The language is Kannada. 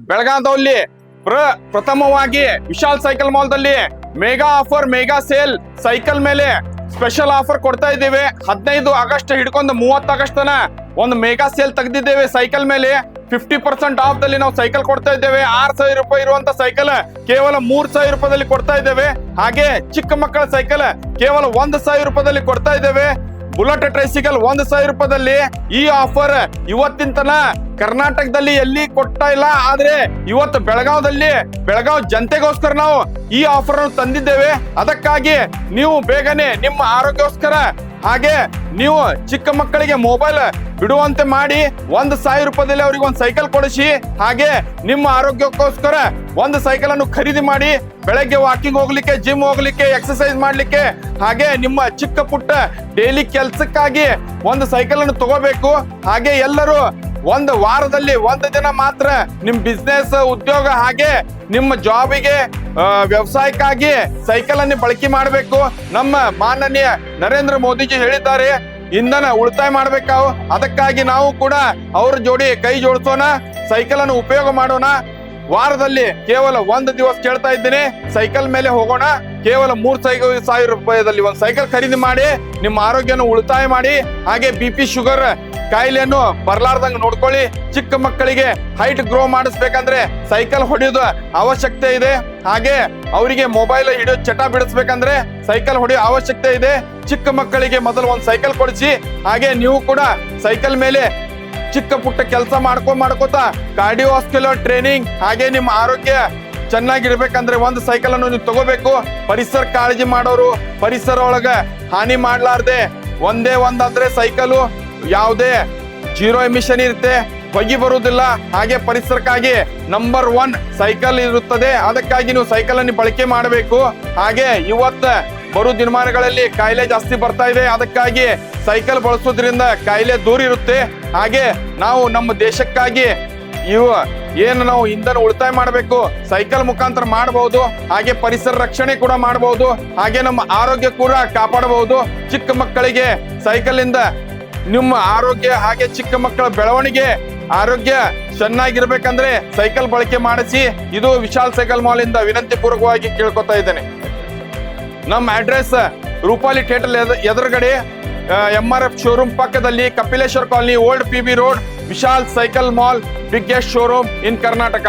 ಬೆಳಗಾವದಲ್ಲಿ ಪ್ರಥಮವಾಗಿ ವಿಶಾಲ್ ಸೈಕಲ್ ಮಾಲ್ದಲ್ಲಿ mega offer, mega sale cycle ಮೇಲೆ ಸ್ಪೆಷಲ್ ಆಫರ್ ಕೊಡ್ತಾ ಇದ್ದೇವೆ. 15 ಆಗಸ್ಟ್ ಹಿಡ್ಕೊಂಡು 30 ಆಗಸ್ಟ್ ತನ ಒಂದು ಮೆಗಾ ಸೇಲ್ ತೆಗೆದಿದ್ದೇವೆ. ಸೈಕಲ್ ಮೇಲೆ 50% ಆಫ್ ದಲ್ಲಿ ನಾವು ಸೈಕಲ್ ಕೊಡ್ತಾ ಇದ್ದೇವೆ. 6,000 ರೂಪಾಯಿ ಇರುವಂತ ಸೈಕಲ್ ಕೇವಲ 3,000 ರೂಪಾಯಿದಲ್ಲಿ ಕೊಡ್ತಾ ಇದ್ದೇವೆ. ಹಾಗೆ ಚಿಕ್ಕ ಮಕ್ಕಳ ಸೈಕಲ್ ಕೇವಲ 1,000 ರೂಪಾಯಿದಲ್ಲಿ ಕೊಡ್ತಾ ಇದ್ದೇವೆ. Bullet tricycle 1,000 ರೂಪಾಯಿದಲ್ಲಿ. ಈ ಆಫರ್ ಇವತ್ತಿನ ತನ ಕರ್ನಾಟಕದಲ್ಲಿ ಎಲ್ಲಿ ಕೊಡ್ತಾ ಇಲ್ಲ, ಆದ್ರೆ ಇವತ್ತು ಬೆಳಗಾವ್ ಜನತೆಗೋಸ್ಕರ ನಾವು ಈ ಆಫರ್ ತಂದಿದ್ದೇವೆ. ಅದಕ್ಕಾಗಿ ನೀವು ಬೇಗನೆ ನಿಮ್ಮ ಆರೋಗ್ಯಕ್ಕೋಸ್ಕರ ಹಾಗೆ ನೀವು ಚಿಕ್ಕ ಮಕ್ಕಳಿಗೆ ಮೊಬೈಲ್ ಬಿಡುವಂತೆ ಮಾಡಿ 1,000 ರೂಪಾಯಿದಲ್ಲಿ ಅವ್ರಿಗೆ ಒಂದು ಸೈಕಲ್ ಕೊಡಿಸಿ. ಹಾಗೆ ನಿಮ್ಮ ಆರೋಗ್ಯಕ್ಕೋಸ್ಕರ ಒಂದು ಸೈಕಲ್ ಅನ್ನು ಖರೀದಿ ಮಾಡಿ ಬೆಳಗ್ಗೆ ವಾಕಿಂಗ್ ಹೋಗ್ಲಿಕ್ಕೆ, ಜಿಮ್ ಹೋಗ್ಲಿಕ್ಕೆ, ಎಕ್ಸರ್ಸೈಸ್ ಮಾಡ್ಲಿಕ್ಕೆ, ಹಾಗೆ ನಿಮ್ಮ ಚಿಕ್ಕ ಪುಟ್ಟ ಡೈಲಿ ಕೆಲ್ಸಕ್ಕಾಗಿ ಒಂದು ಸೈಕಲ್ ಅನ್ನು ತಗೋಬೇಕು. ಹಾಗೆ ಎಲ್ಲರೂ ಒಂದು ವಾರದಲ್ಲಿ 1 ದಿನ ಮಾತ್ರ ನಿಮ್ ಬಿಸ್ನೆಸ್, ಉದ್ಯೋಗ ಹಾಗೆ ನಿಮ್ಮ ಜಾಬಿಗೆ, ವ್ಯವಸಾಯಕ್ಕಾಗಿ ಸೈಕಲ್ ಅನ್ನು ಬಳಕೆ ಮಾಡಬೇಕು. ನಮ್ಮ ಮಾನನೀಯ ನರೇಂದ್ರ ಮೋದಿಜಿ ಹೇಳಿದ್ದಾರೆ, ಇಂಧನ ಉಳಿತಾಯ ಮಾಡ್ಬೇಕಾವು. ಅದಕ್ಕಾಗಿ ನಾವು ಕೂಡ ಅವ್ರ ಜೋಡಿ ಕೈ ಜೋಡಿಸೋಣ, ಸೈಕಲ್ ಅನ್ನು ಉಪಯೋಗ ಮಾಡೋಣ. ವಾರದಲ್ಲಿ ಕೇವಲ 1 ದಿವಸ ಕೇಳ್ತಾ ಇದ್ದೀನಿ, ಸೈಕಲ್ ಮೇಲೆ ಹೋಗೋಣ. ಕೇವಲ 3,000 ರೂಪಾಯಿದಲ್ಲಿ ಒಂದು ಸೈಕಲ್ ಖರೀದಿ ಮಾಡಿ ನಿಮ್ಮ ಆರೋಗ್ಯನ ಉಳಿತಾಯ ಮಾಡಿ. ಹಾಗೆ BP, ಶುಗರ್ ಕಾಯಿಲೆಯನ್ನು ಬರ್ಲಾರ್ದಂಗ ನೋಡ್ಕೊಳ್ಳಿ. ಚಿಕ್ಕ ಮಕ್ಕಳಿಗೆ ಹೈಟ್ ಗ್ರೋ ಮಾಡಿಸ್ಬೇಕಂದ್ರೆ ಸೈಕಲ್ ಹೊಡೆಯೋದು ಅವಶ್ಯಕತೆ ಇದೆ. ಹಾಗೆ ಅವರಿಗೆ ಮೊಬೈಲ್ ಹಿಡಿಯೋ ಚಟ ಬಿಡಿಸ್ಬೇಕಂದ್ರೆ ಸೈಕಲ್ ಹೊಡೆಯೋ ಅವಶ್ಯಕತೆ ಇದೆ. ಚಿಕ್ಕ ಮಕ್ಕಳಿಗೆ ಮೊದಲು ಒಂದು ಸೈಕಲ್ ಕೊಡಿಸಿ. ಹಾಗೆ ನೀವು ಕೂಡ ಸೈಕಲ್ ಮೇಲೆ ಚಿಕ್ಕ ಪುಟ್ಟ ಕೆಲಸ ಮಾಡ್ಕೋತಾ ಕಾರ್ಡಿಯೋವಾಸ್ಕ್ಯುಲರ್ ಟ್ರೈನಿಂಗ್, ಹಾಗೆ ನಿಮ್ಮ ಆರೋಗ್ಯ ಚೆನ್ನಾಗಿರ್ಬೇಕಂದ್ರೆ ಒಂದು ಸೈಕಲ್ ಅನ್ನು ನೀವು ತಗೋಬೇಕು. ಪರಿಸರ ಕಾಳಜಿ ಮಾಡೋರು, ಪರಿಸರ ಒಳಗ ಹಾನಿ ಮಾಡ್ಲಾರ್ದೆ ಒಂದೇ ಒಂದಂದ್ರೆ ಸೈಕಲು. ಯಾವುದೇ 0 ಎಮಿಷನ್ ಇರುತ್ತೆ, ಹೊಗೆ ಬರುವುದಿಲ್ಲ. ಹಾಗೆ ಪರಿಸರಕ್ಕಾಗಿ ನಂಬರ್ 1 ಸೈಕಲ್ ಇರುತ್ತದೆ. ಅದಕ್ಕಾಗಿ ನೀವು ಸೈಕಲ್ ಅನ್ನು ಬಳಕೆ ಮಾಡಬೇಕು. ಹಾಗೆ ಬರೋ ದಿನಮಾನಗಳಲ್ಲಿ ಕಾಯಿಲೆ ಜಾಸ್ತಿ ಬರ್ತಾ ಇದೆ. ಅದಕ್ಕಾಗಿ ಸೈಕಲ್ ಬಳಸೋದ್ರಿಂದ ಕಾಯಿಲೆ ದೂರ ಇರುತ್ತೆ. ಹಾಗೆ ನಾವು ನಮ್ಮ ದೇಶಕ್ಕಾಗಿ ನಾವು ಇಂಧನ ಉಳಿತಾಯ ಮಾಡಬೇಕು, ಸೈಕಲ್ ಮುಖಾಂತರ ಮಾಡಬಹುದು. ಹಾಗೆ ಪರಿಸರ ರಕ್ಷಣೆ ಕೂಡ ಮಾಡಬಹುದು. ಹಾಗೆ ನಮ್ಮ ಆರೋಗ್ಯ ಕೂಡ ಕಾಪಾಡಬಹುದು. ಚಿಕ್ಕ ಮಕ್ಕಳಿಗೆ ಸೈಕಲ್ ಇಂದ ನಿಮ್ಮ ಆರೋಗ್ಯ, ಹಾಗೆ ಚಿಕ್ಕ ಮಕ್ಕಳ ಬೆಳವಣಿಗೆ, ಆರೋಗ್ಯ ಚೆನ್ನಾಗಿರ್ಬೇಕಂದ್ರೆ ಸೈಕಲ್ ಬಳಕೆ ಮಾಡಿಸಿ. ಇದು ವಿಶಾಲ್ ಸೈಕಲ್ ಮಾಲ್ ಇಂದ ವಿನಂತಿ ಪೂರ್ವಕವಾಗಿ ಕೇಳ್ಕೊತಾ ಇದ್ದೇನೆ. ನಮ್ಮ ಅಡ್ರೆಸ್ ರೂಪಾಲಿ ಥಿಯೇಟರ್ ಎದುರುಗಡೆ, MRF ಶೋರೂಮ್ ಪಕ್ಕದಲ್ಲಿ, Kapileshwara colony, old PB road, Vishal cycle mall, biggest showroom in Karnataka.